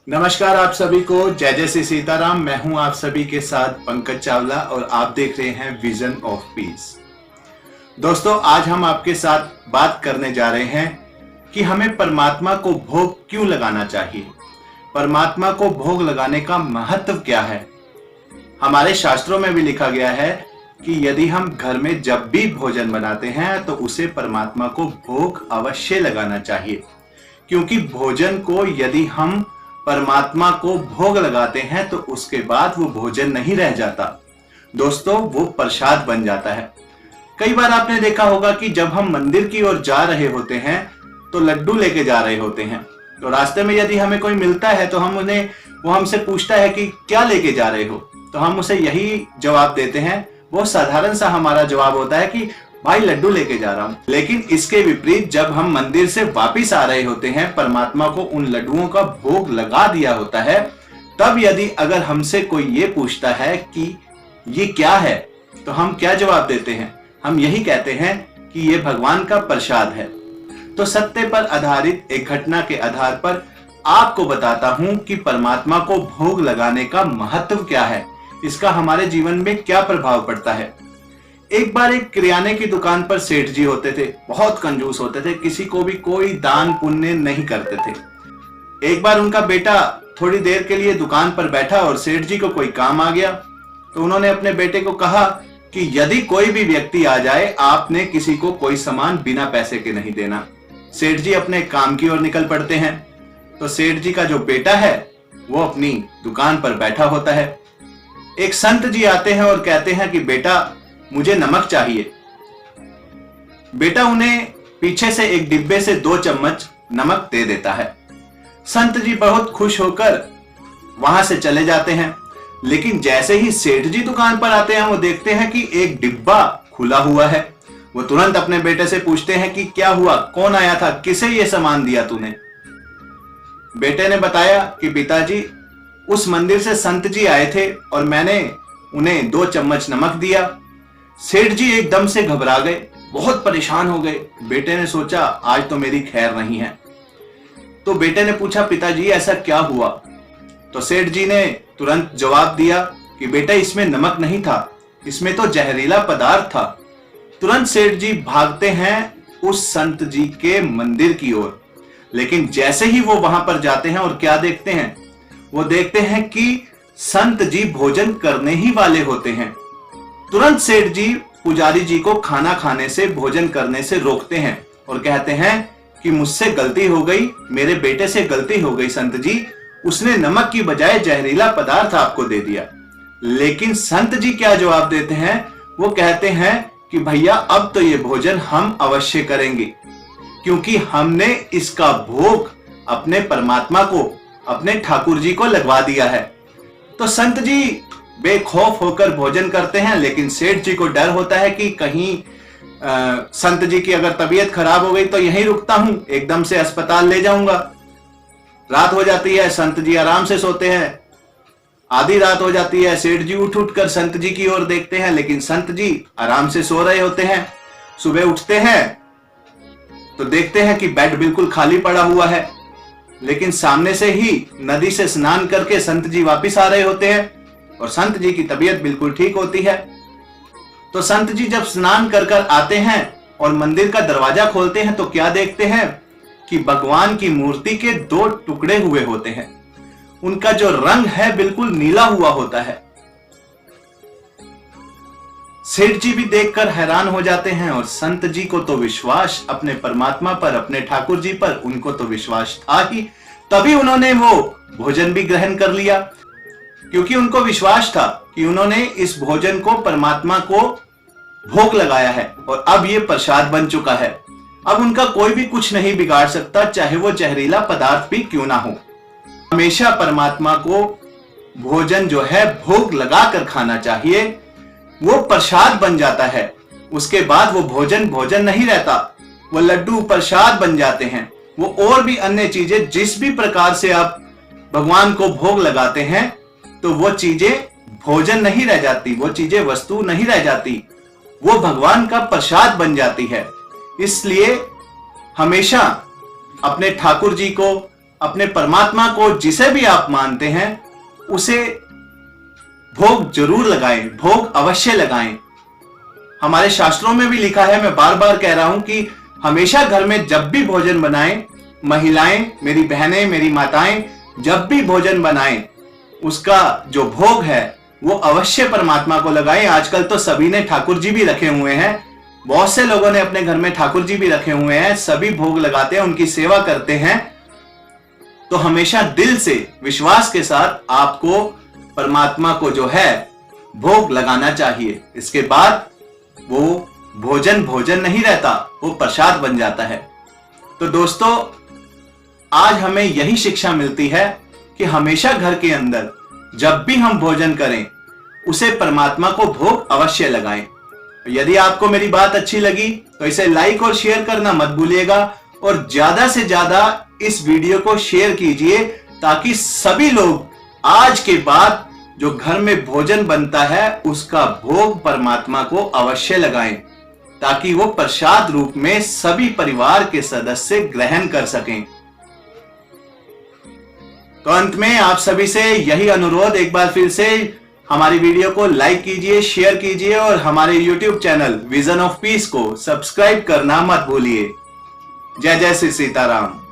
नमस्कार आप सभी को। जय जय श्री सीताराम। मैं हूं आप सभी के साथ पंकज चावला और आप देख रहे हैं विजन ऑफ पीस। दोस्तों, आज हम आपके साथ बात करने जा रहे हैं कि हमें परमात्मा को भोग क्यों लगाना चाहिए, परमात्मा को भोग लगाने का महत्व क्या है। हमारे शास्त्रों में भी लिखा गया है कि यदि हम घर में जब भी भोजन बनाते हैं तो उसे परमात्मा को भोग अवश्य लगाना चाहिए, क्योंकि भोजन को यदि हम परमात्मा को भोग लगाते हैं तो उसके बाद वो भोजन नहीं रह जाता दोस्तों, वो प्रसाद बन जाता है। कई बार आपने देखा होगा कि जब हम मंदिर की ओर जा रहे होते हैं तो लड्डू लेके जा रहे होते हैं, तो रास्ते में यदि हमें कोई मिलता है तो वो हमसे पूछता है कि क्या लेके जा रहे हो, तो हम उसे यही जवाब देते हैं। बहुत साधारण सा हमारा जवाब होता है कि भाई लड्डू लेके जा रहा हूं। लेकिन इसके विपरीत जब हम मंदिर से वापिस आ रहे होते हैं, परमात्मा को उन लड्डुओं का भोग लगा दिया होता है, तब यदि अगर हमसे कोई ये पूछता है कि ये क्या है, तो हम क्या जवाब देते हैं? हम यही कहते हैं कि ये भगवान का प्रसाद है। तो सत्य पर आधारित एक घटना के आधार पर आपको बताता हूं कि परमात्मा को भोग लगाने का महत्व क्या है, इसका हमारे जीवन में क्या प्रभाव पड़ता है। एक बार एक किराने की दुकान पर सेठ जी होते थे। बहुत कंजूस होते थे, किसी को भी कोई दान पुण्य नहीं करते थे। एक बार उनका बेटा थोड़ी देर के लिए दुकान पर बैठा और सेठ जी को कोई काम आ गया, तो उन्होंने अपने बेटे को कहा कि यदि कोई भी व्यक्ति आ जाए, आपने किसी को कोई सामान बिना पैसे के नहीं देना। सेठ जी अपने काम की ओर निकल पड़ते हैं। तो सेठ जी का जो बेटा है वो अपनी दुकान पर बैठा होता है। एक संत जी आते हैं और कहते हैं कि बेटा मुझे नमक चाहिए। बेटा उन्हें पीछे से एक डिब्बे से 2 चम्मच नमक दे देता है। संत जी बहुत खुश होकर वहां से चले जाते हैं। लेकिन जैसे ही सेठ जी दुकान पर आते हैं, वो देखते हैं कि एक डिब्बा खुला हुआ है। वो तुरंत अपने बेटे से पूछते हैं कि क्या हुआ, कौन आया था, किसे ये सामान दिया तूने? बेटे ने बताया कि पिताजी, उस मंदिर से संत जी आए थे और मैंने उन्हें 2 चम्मच नमक दिया। सेठ जी एकदम से घबरा गए, बहुत परेशान हो गए। बेटे ने सोचा आज तो मेरी खैर नहीं है। तो बेटे ने पूछा, पिताजी ऐसा क्या हुआ? तो सेठ जी ने तुरंत जवाब दिया कि बेटा इसमें नमक नहीं था, इसमें तो जहरीला पदार्थ था। तुरंत सेठ जी भागते हैं उस संत जी के मंदिर की ओर। लेकिन जैसे ही वो वहां पर जाते हैं और क्या देखते हैं, वो देखते हैं कि संत जी भोजन करने ही वाले होते हैं। तुरंत सेठ जी पुजारी जी को खाना खाने से, भोजन करने से रोकते हैं और कहते हैं कि मुझसे गलती हो गई, मेरे बेटे से गलती हो गई संत जी, उसने नमक की बजाय जहरीला पदार्थ आपको दे दिया। लेकिन संत जी क्या जवाब देते हैं? वो कहते हैं कि भैया अब तो ये भोजन हम अवश्य करेंगे, क्योंकि हमने इसका भोग अपने परमात्मा को, अपने ठाकुर जी को लगवा दिया है। तो संत जी बेखौफ होकर भोजन करते हैं। लेकिन सेठ जी को डर होता है कि कहीं संत जी की अगर तबीयत खराब हो गई तो यहीं रुकता हूं, एकदम से अस्पताल ले जाऊंगा। रात हो जाती है, संत जी आराम से सोते हैं। आधी रात हो जाती है, सेठ जी उठ कर संत जी की ओर देखते हैं, लेकिन संत जी आराम से सो रहे होते हैं। सुबह उठते हैं तो देखते हैं कि बेड बिल्कुल खाली पड़ा हुआ है। लेकिन सामने से ही नदी से स्नान करके संत जी वापिस आ रहे होते हैं और संत जी की तबीयत बिल्कुल ठीक होती है। तो संत जी जब स्नान कर आते हैं और मंदिर का दरवाजा खोलते हैं तो क्या देखते हैं कि भगवान की मूर्ति के 2 टुकड़े हुए होते हैं। उनका जो रंग है बिल्कुल नीला हुआ होता है। सेठ जी भी देखकर हैरान हो जाते हैं और संत जी को तो विश्वास अपने परमात्मा पर, अपने ठाकुर जी पर, उनको तो विश्वास था ही, तभी उन्होंने वो भोजन भी ग्रहण कर लिया, क्योंकि उनको विश्वास था कि उन्होंने इस भोजन को परमात्मा को भोग लगाया है और अब ये प्रसाद बन चुका है। अब उनका कोई भी कुछ नहीं बिगाड़ सकता, चाहे वो जहरीला पदार्थ भी क्यों ना हो। हमेशा परमात्मा को भोजन जो है भोग लगाकर खाना चाहिए, वो प्रसाद बन जाता है। उसके बाद वो भोजन नहीं रहता, वो लड्डू प्रसाद बन जाते हैं। वो और भी अन्य चीजें, जिस भी प्रकार से आप भगवान को भोग लगाते हैं, तो वो चीजें भोजन नहीं रह जाती, वो चीजें वस्तु नहीं रह जाती, वो भगवान का प्रसाद बन जाती है। इसलिए हमेशा अपने ठाकुर जी को, अपने परमात्मा को जिसे भी आप मानते हैं उसे भोग जरूर लगाएं, भोग अवश्य लगाएं। हमारे शास्त्रों में भी लिखा है, मैं बार बार कह रहा हूं कि हमेशा घर में जब भी भोजन बनाएं, महिलाएं, मेरी बहनें, मेरी माताएं, जब भी भोजन बनाएं उसका जो भोग है वो अवश्य परमात्मा को लगाएं। आजकल तो सभी ने ठाकुर जी भी रखे हुए हैं, बहुत से लोगों ने अपने घर में ठाकुर जी भी रखे हुए हैं, सभी भोग लगाते हैं, उनकी सेवा करते हैं। तो हमेशा दिल से विश्वास के साथ आपको परमात्मा को जो है भोग लगाना चाहिए। इसके बाद वो भोजन भोजन नहीं रहता, वो प्रसाद बन जाता है। तो दोस्तों, आज हमें यही शिक्षा मिलती है कि हमेशा घर के अंदर जब भी हम भोजन करें उसे परमात्मा को भोग अवश्य लगाएं। यदि आपको मेरी बात अच्छी लगी तो इसे लाइक और शेयर करना मत भूलिएगा, और ज्यादा से ज्यादा इस वीडियो को शेयर कीजिए ताकि सभी लोग आज के बाद जो घर में भोजन बनता है उसका भोग परमात्मा को अवश्य लगाएं, ताकि वो प्रसाद रूप में सभी परिवार के सदस्य ग्रहण कर सकें। तो अंत में आप सभी से यही अनुरोध, एक बार फिर से हमारी वीडियो को लाइक कीजिए, शेयर कीजिए और हमारे YouTube channel vision of peace को सब्सक्राइब करना मत भूलिए। जय जय श्री सीताराम।